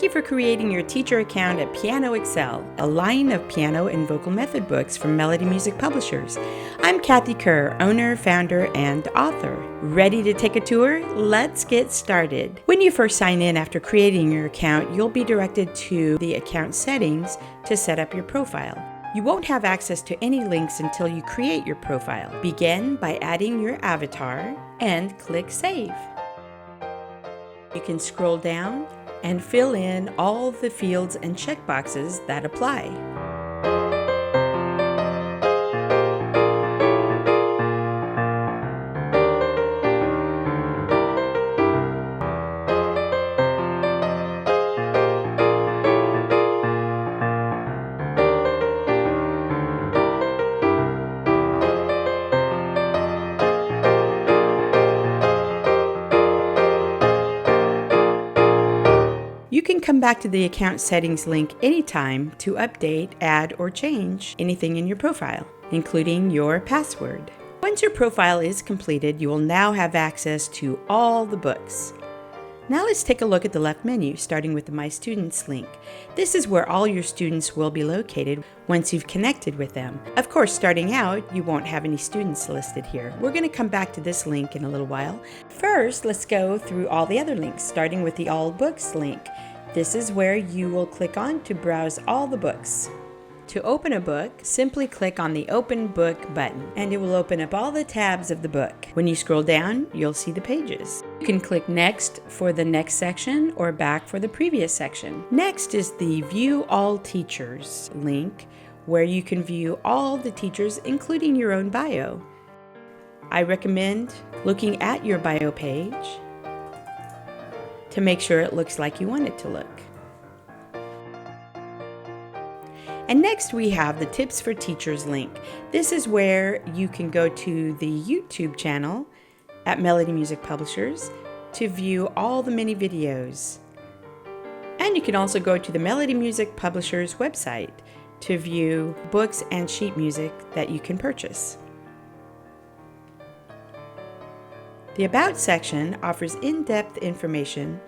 Thank you for creating your teacher account at Piano Excel, a line of piano and vocal method books from Melody Music Publishers. I'm Kathy Kerr, owner, founder, and author. Ready to take a tour? Let's get started. When you first sign in after creating your account, you'll be directed to the account settings to set up your profile. You won't have access to any links until you create your profile. Begin by adding your avatar and click Save. You can scroll down and fill in all the fields and checkboxes that apply. You can come back to the account settings link anytime to update, add, or change anything in your profile, including your password. Once your profile is completed, you will now have access to all the books. Now let's take a look at the left menu, starting with the My Students link. This is where all your students will be located once you've connected with them. Of course, starting out, you won't have any students listed here. We're going to come back to this link in a little while. First, let's go through all the other links, starting with the All Books link. This is where you will click on to browse all the books. To open a book, simply click on the Open Book button, and it will open up all the tabs of the book. When you scroll down, you'll see the pages. You can click Next for the next section or Back for the previous section. Next is the View All Teachers link, where you can view all the teachers, including your own bio. I recommend looking at your bio page to make sure it looks like you want it to look. And next we have the Tips for Teachers link. This is where you can go to the YouTube channel at Melody Music Publishers to view all the mini videos. And you can also go to the Melody Music Publishers website to view books and sheet music that you can purchase. The About section offers in-depth information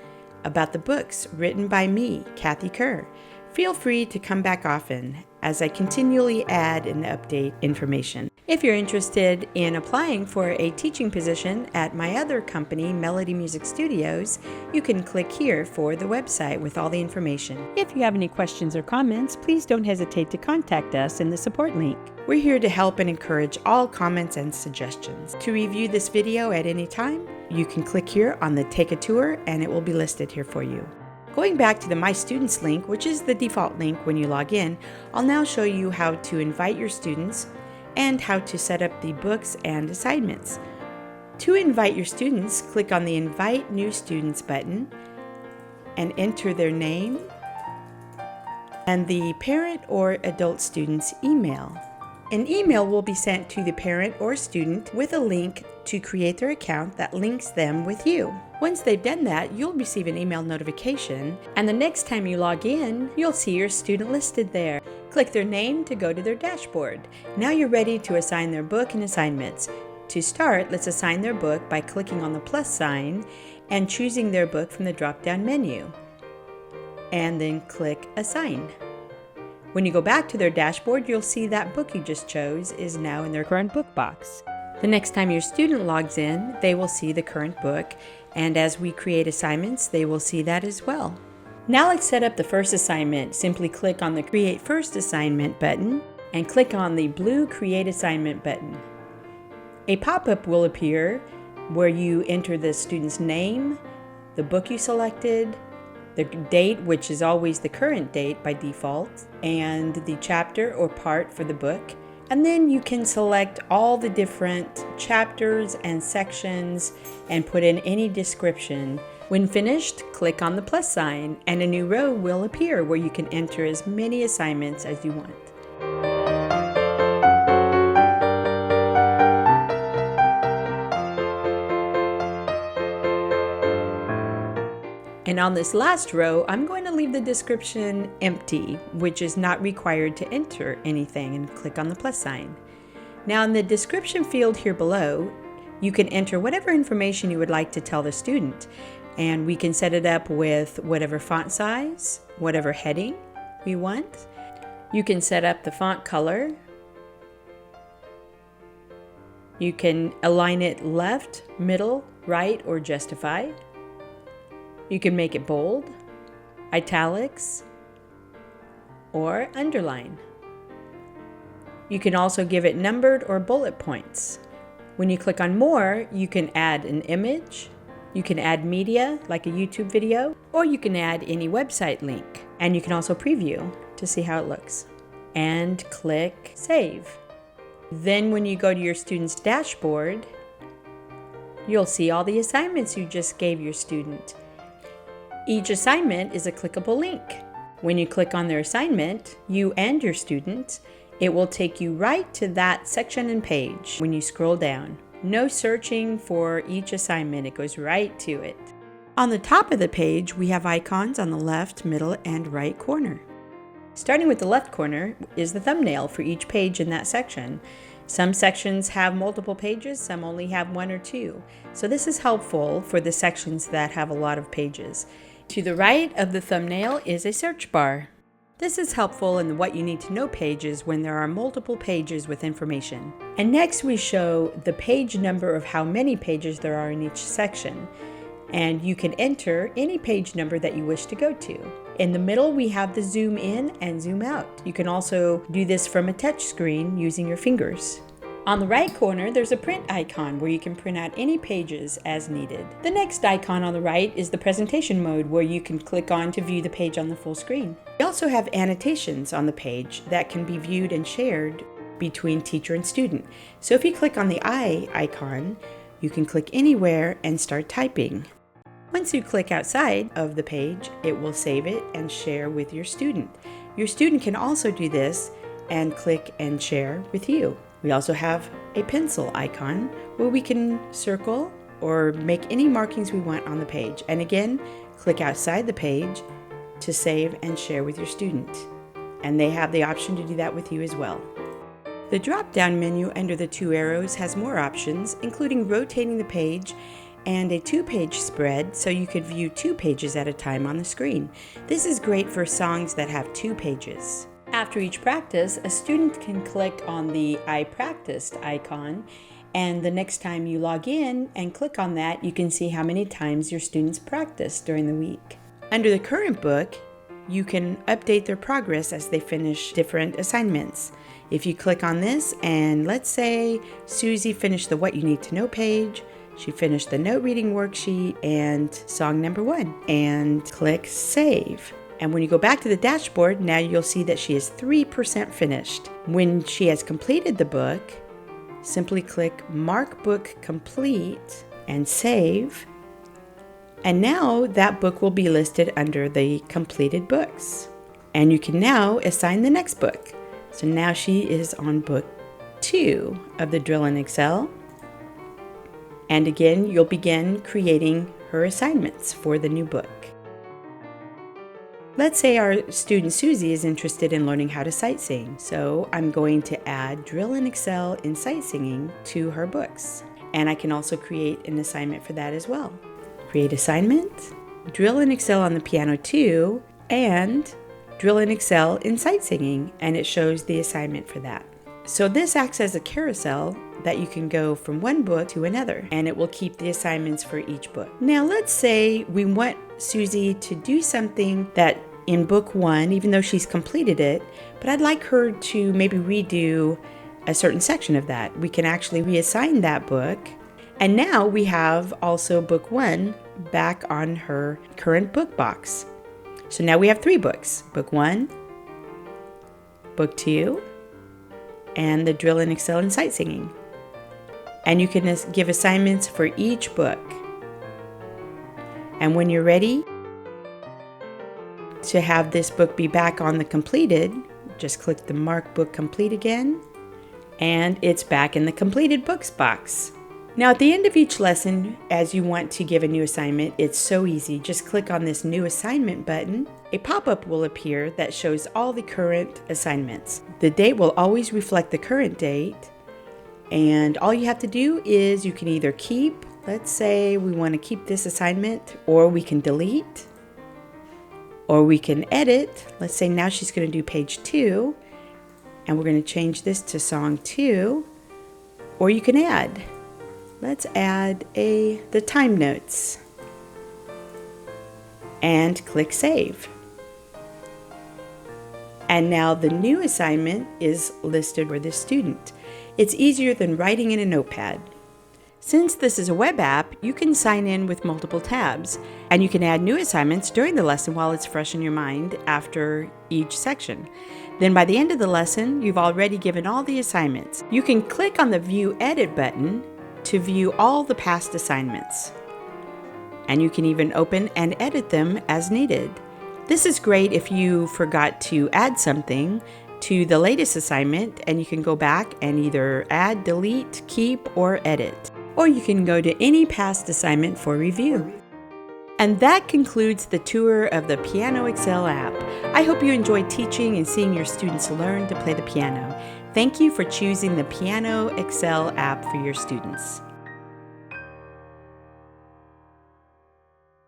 about the books written by me, Kathy Kerr. Feel free to come back often as I continually add and update information. If you're interested in applying for a teaching position at my other company, Melody Music Studios, you can click here for the website with all the information. If you have any questions or comments, please don't hesitate to contact us in the support link. We're here to help and encourage all comments and suggestions. To review this video at any time, you can click here on the Take a Tour and it will be listed here for you. Going back to the My Students link, which is the default link when you log in, I'll now show you how to invite your students and how to set up the books and assignments. To invite your students, click on the Invite New Students button and enter their name and the parent or adult student's email. An email will be sent to the parent or student with a link to create their account that links them with you. Once they've done that, you'll receive an email notification, and the next time you log in, you'll see your student listed there. Click their name to go to their dashboard. Now you're ready to assign their book and assignments. To start, let's assign their book by clicking on the plus sign and choosing their book from the drop-down menu, and then click Assign. When you go back to their dashboard, you'll see that book you just chose is now in their current book box. The next time your student logs in, they will see the current book, and as we create assignments, they will see that as well. Now let's set up the first assignment. Simply click on the Create First Assignment button and click on the blue Create Assignment button. A pop-up will appear where you enter the student's name, the book you selected, the date, which is always the current date by default, and the chapter or part for the book. And then you can select all the different chapters and sections and put in any description. When finished, click on the plus sign and a new row will appear where you can enter as many assignments as you want. And on this last row, I'm going to leave the description empty, which is not required to enter anything, and click on the plus sign. Now in the description field here below, you can enter whatever information you would like to tell the student. And we can set it up with whatever font size, whatever heading we want. You can set up the font color. You can align it left, middle, right, or justified. You can make it bold, italics, or underline. You can also give it numbered or bullet points. When you click on more, you can add an image, you can add media like a YouTube video, or you can add any website link. And you can also preview to see how it looks. And click Save. Then when you go to your student's dashboard, you'll see all the assignments you just gave your student. Each assignment is a clickable link. When you click on their assignment, you and your student, it will take you right to that section and page when you scroll down. No searching for each assignment, it goes right to it. On the top of the page, we have icons on the left, middle, and right corner. Starting with the left corner is the thumbnail for each page in that section. Some sections have multiple pages, some only have one or two. So this is helpful for the sections that have a lot of pages. To the right of the thumbnail is a search bar. This is helpful in the What You Need to Know pages when there are multiple pages with information. And next we show the page number of how many pages there are in each section. And you can enter any page number that you wish to go to. In the middle we have the zoom in and zoom out. You can also do this from a touch screen using your fingers. On the right corner, there's a print icon where you can print out any pages as needed. The next icon on the right is the presentation mode where you can click on to view the page on the full screen. We also have annotations on the page that can be viewed and shared between teacher and student. So if you click on the eye icon, you can click anywhere and start typing. Once you click outside of the page, it will save it and share with your student. Your student can also do this and click and share with you. We also have a pencil icon where we can circle or make any markings we want on the page. And again, click outside the page to save and share with your student. And they have the option to do that with you as well. The drop-down menu under the two arrows has more options, including rotating the page and a two-page spread so you could view 2 pages at a time on the screen. This is great for songs that have 2 pages. After each practice, a student can click on the I practiced icon, and the next time you log in and click on that, you can see how many times your students practiced during the week. Under the current book, you can update their progress as they finish different assignments. If you click on this, and let's say Susie finished the What You Need to Know page, she finished the note reading worksheet and song number 1, and click Save. And when you go back to the dashboard, now you'll see that she is 3% finished. When she has completed the book, simply click Mark Book Complete and Save. And now that book will be listed under the completed books. And you can now assign the next book. So now she is on book 2 of the Drill in Excel. And again, you'll begin creating her assignments for the new book. Let's say our student Susie is interested in learning how to sight sing. So I'm going to add Drill in Excel in sight singing to her books. And I can also create an assignment for that as well. Create assignment, Drill in Excel on the piano 2, and Drill in Excel in sight singing, and it shows the assignment for that. So this acts as a carousel that you can go from one book to another, and it will keep the assignments for each book. Now let's say we want Susie to do something that in book 1, even though she's completed it, but I'd like her to maybe redo a certain section of that. We can actually reassign that book, and now we have also book 1 back on her current book box. So now we have 3 books, book 1, book 2, and the Drill in Excel in sight singing. And you can give assignments for each book. And when you're ready to have this book be back on the completed, just click the Mark Book Complete again, and it's back in the completed books box. Now at the end of each lesson, as you want to give a new assignment, it's so easy. Just click on this New Assignment button. A pop-up will appear that shows all the current assignments. The date will always reflect the current date, and all you have to do is you can either keep let's say we want to keep this assignment, or we can delete, or we can edit. Let's say now she's going to do page 2, and we're going to change this to song 2, or you can add. Let's add the time notes and click Save. And now the new assignment is listed for the student. It's easier than writing in a notepad. Since this is a web app, you can sign in with multiple tabs, and you can add new assignments during the lesson while it's fresh in your mind after each section. Then by the end of the lesson, you've already given all the assignments. You can click on the View Edit button to view all the past assignments. And you can even open and edit them as needed. This is great if you forgot to add something to the latest assignment, and you can go back and either add, delete, keep, or edit. Or you can go to any past assignment for review. And that concludes the tour of the Piano Excel app. I hope you enjoyed teaching and seeing your students learn to play the piano. Thank you for choosing the Piano Excel app for your students.